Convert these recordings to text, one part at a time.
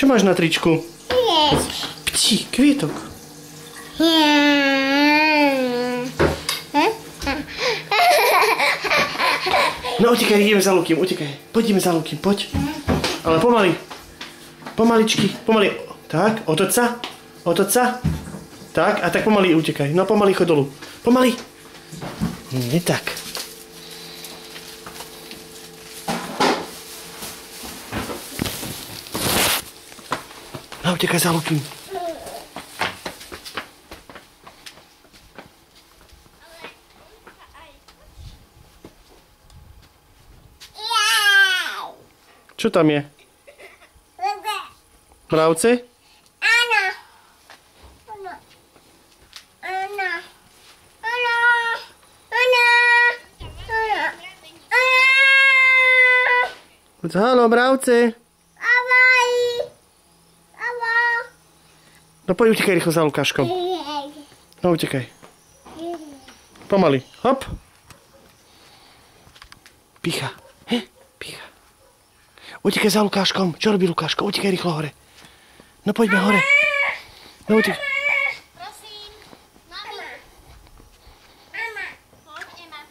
Čo máš na tričku? Pti, kvietok. No utekaj, ideme za Lukým, utekaj. Poďme za Lukým, poď. Ale pomaly. Pomaličky, pomaly. Tak, otoč sa. Otoč sa. Tak, a tak pomaly utekaj. No pomaly chod dolu. Pomaly. Nie tak. No utekaj za Lukým. Čo tam je? Mravce? Áno. Haló, mravce. No poď, utekaj rýchlo za Lukáškom. No utekaj. Pomaly. Hop. Pícha. Pícha. Utekaj za Lukáškom. Čo robí Lukáško? Utekaj rýchlo hore. No poďme hore. No utekaj. Prosím. Mami. Mama. Poď, Ema.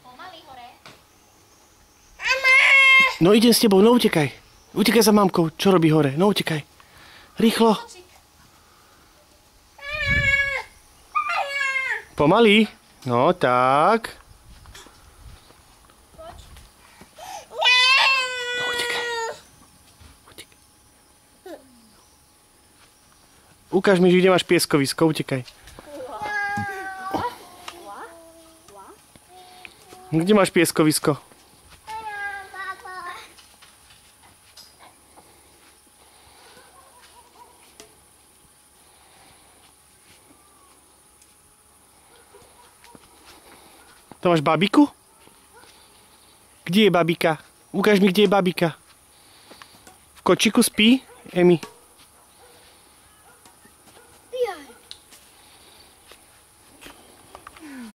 Pomaly hore. Mama. No idem s tebou, no utekaj. Utekaj za mamkou. Čo robí hore? No utekaj. Rýchlo. Pomaly. No tak. Ukáž mi, kde máš pieskovisko, utekaj. Kde máš pieskovisko? To máš babiku? Kde je babika? Ukáž mi, kde je babika. V kočiku spí, Emi?